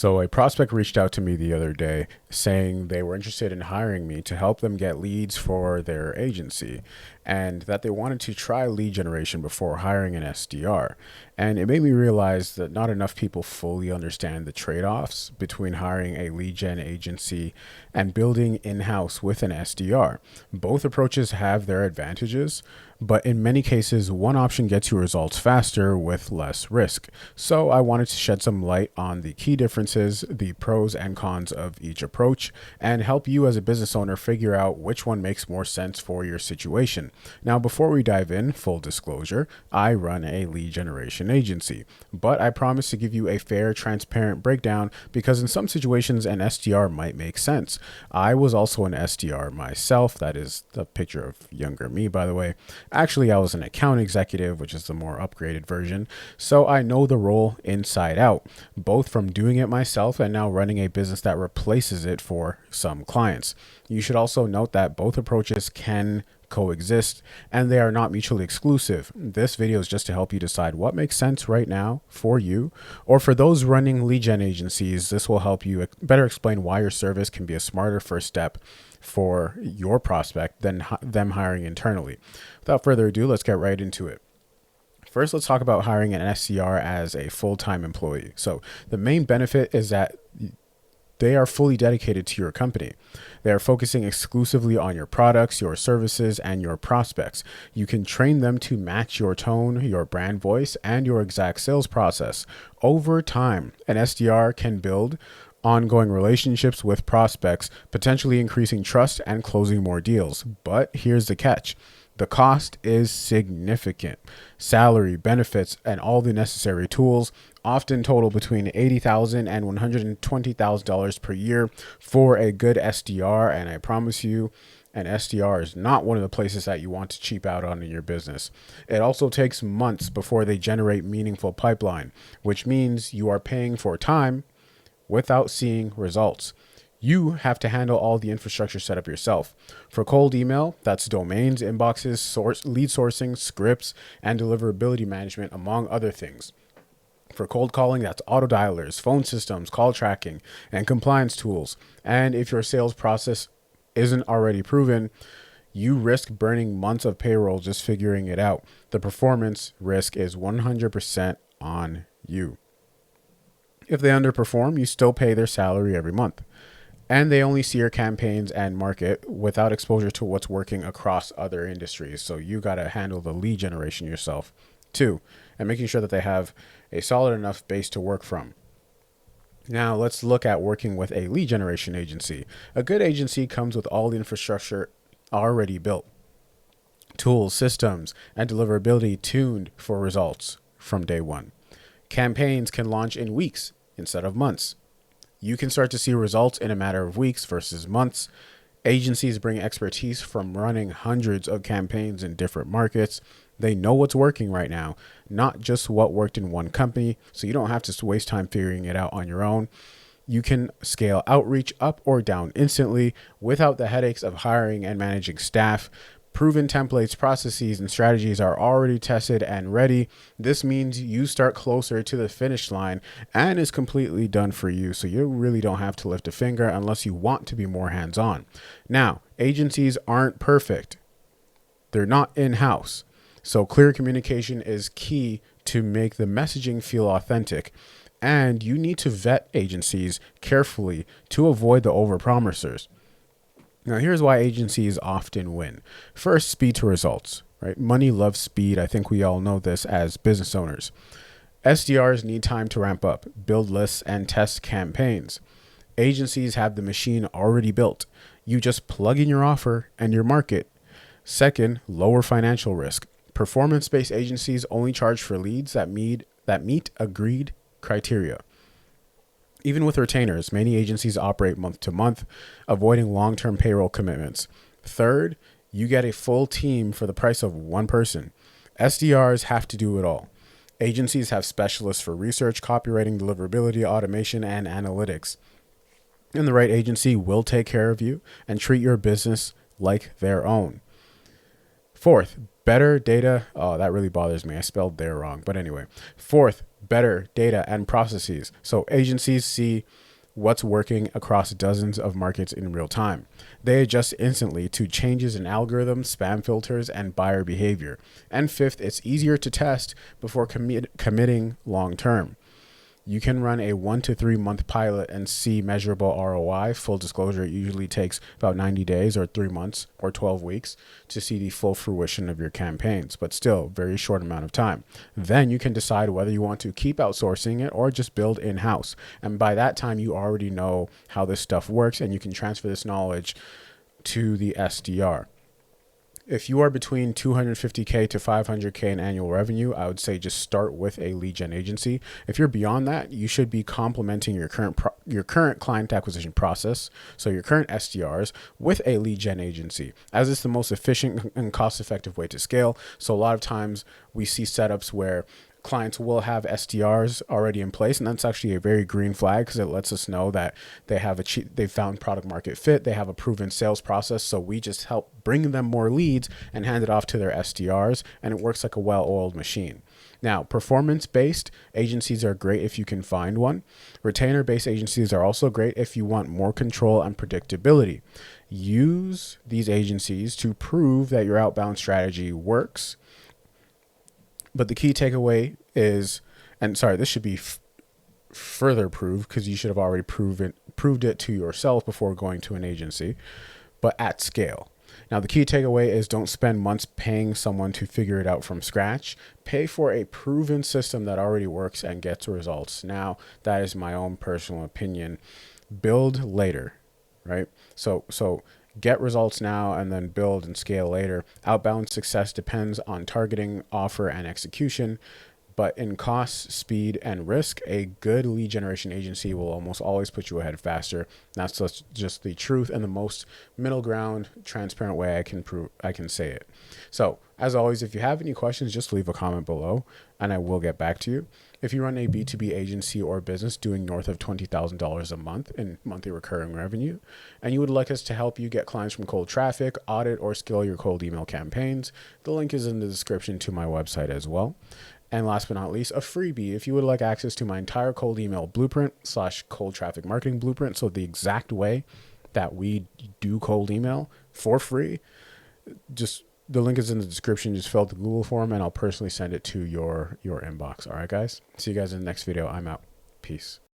So a prospect reached out to me the other day saying they were interested in hiring me to help them get leads for their agency and that they wanted to try lead generation before hiring an SDR. And it made me realize that not enough people fully understand the trade-offs between hiring a lead gen agency and building in-house with an SDR. Both approaches have their advantages, but in many cases, one option gets you results faster with less risk. So I wanted to shed some light on the key differences, the pros and cons of each approach, and help you as a business owner figure out which one makes more sense for your situation. Now, before we dive in, full disclosure, I run a lead generation agency, but I promise to give you a fair, transparent breakdown because in some situations, an SDR might make sense. I was also an SDR myself. That is the picture of younger me, by the way. Actually, I was an account executive, which is the more upgraded version. So I know the role inside out, both from doing it myself and now running a business that replaces it for some clients. You should also note that both approaches can coexist and they are not mutually exclusive. This video is just to help you decide what makes sense right now for you, or for those running lead gen agencies, this will help you better explain why your service can be a smarter first step for your prospect than them hiring internally. Without further ado, let's get right into it. First, let's talk about hiring an SDR as a full-time employee. So the main benefit is that they are fully dedicated to your company. They are focusing exclusively on your products, your services, and your prospects. You can train them to match your tone, your brand voice, and your exact sales process. Over time, an SDR can build ongoing relationships with prospects, potentially increasing trust and closing more deals. But here's the catch. The cost is significant. Salary, benefits, and all the necessary tools often total between $80,000 and $120,000 per year for a good SDR. And I promise you, an SDR is not one of the places that you want to cheap out on in your business. It also takes months before they generate meaningful pipeline, which means you are paying for time without seeing results. You have to handle all the infrastructure setup yourself. For cold email, that's domains, inboxes, lead sourcing, scripts, and deliverability management, among other things. For cold calling, that's auto dialers, phone systems, call tracking, and compliance tools. And if your sales process isn't already proven, you risk burning months of payroll just figuring it out. The performance risk is 100% on you. If they underperform, you still pay their salary every month. And they only see your campaigns and market without exposure to what's working across other industries. So you got to handle the lead generation yourself too, and making sure that they have a solid enough base to work from. Now let's look at working with a lead generation agency. A good agency comes with all the infrastructure already built. Tools, systems, and deliverability tuned for results from day one. Campaigns can launch in weeks instead of months. You can start to see results in a matter of weeks versus months. Agencies bring expertise from running hundreds of campaigns in different markets. They know what's working right now, not just what worked in one company, so you don't have to waste time figuring it out on your own. You can scale outreach up or down instantly without the headaches of hiring and managing staff. Proven templates, processes, and strategies are already tested and ready. This means you start closer to the finish line and is completely done for you. So you really don't have to lift a finger unless you want to be more hands-on. Now, agencies aren't perfect. They're not in-house. So clear communication is key to make the messaging feel authentic. And you need to vet agencies carefully to avoid the overpromisers. Now, here's why agencies often win. First, speed to results, right? Money loves speed. I think we all know this as business owners. SDRs need time to ramp up, build lists, and test campaigns. Agencies have the machine already built. You just plug in your offer and your market. Second, lower financial risk. Performance-based agencies only charge for leads that meet agreed criteria. Even with retainers, many agencies operate month to month, avoiding long-term payroll commitments. Third, you get a full team for the price of one person. SDRs have to do it all. Agencies have specialists for research, copywriting, deliverability, automation, and analytics. And the right agency will take care of you and treat your business like their own. Fourth, better data. Oh, that really bothers me. I spelled there wrong. But anyway, fourth, better data and processes. So agencies see what's working across dozens of markets in real time. They adjust instantly to changes in algorithms, spam filters, and buyer behavior. And fifth, it's easier to test before committing long term. You can run a 1 to 3 month pilot and see measurable ROI. Full disclosure, it usually takes about 90 days or 3 months or 12 weeks to see the full fruition of your campaigns, but still very short amount of time. Then you can decide whether you want to keep outsourcing it or just build in-house. And by that time, you already know how this stuff works and you can transfer this knowledge to the SDR. If you are between 250K to 500K in annual revenue, I would say just start with a lead gen agency. If you're beyond that, you should be complementing your current client acquisition process, so your current SDRs, with a lead gen agency, as it's the most efficient and cost-effective way to scale. So a lot of times we see setups where clients will have SDRs already in place, and that's actually a very green flag because it lets us know that they've found product market fit, they have a proven sales process. So we just help bring them more leads and hand it off to their SDRs, and it works like a well-oiled machine. Now, performance-based agencies are great if you can find one. Retainer-based agencies are also great if you want more control and predictability. Use these agencies to prove that your outbound strategy works. But the key takeaway is, and sorry, this should be further proved because you should have already proved it to yourself before going to an agency, but at scale. Now, the key takeaway is don't spend months paying someone to figure it out from scratch. Pay for a proven system that already works and gets results. Now, that is my own personal opinion. Build later, right? So get results now and then build and scale later. Outbound success depends on targeting, offer, and execution. But in cost, speed, and risk, a good lead generation agency will almost always put you ahead faster. That's just the truth and the most middle ground, transparent way I can say it. So as always, if you have any questions, just leave a comment below and I will get back to you. If you run a B2B agency or business doing north of $20,000 a month in monthly recurring revenue, and you would like us to help you get clients from cold traffic, audit, or scale your cold email campaigns, the link is in the description to my website as well. And last but not least, a freebie. If you would like access to my entire cold email blueprint / cold traffic marketing blueprint, so the exact way that we do cold email for free, just the link is in the description. Just fill out the Google form and I'll personally send it to your inbox. All right, guys. See you guys in the next video. I'm out. Peace.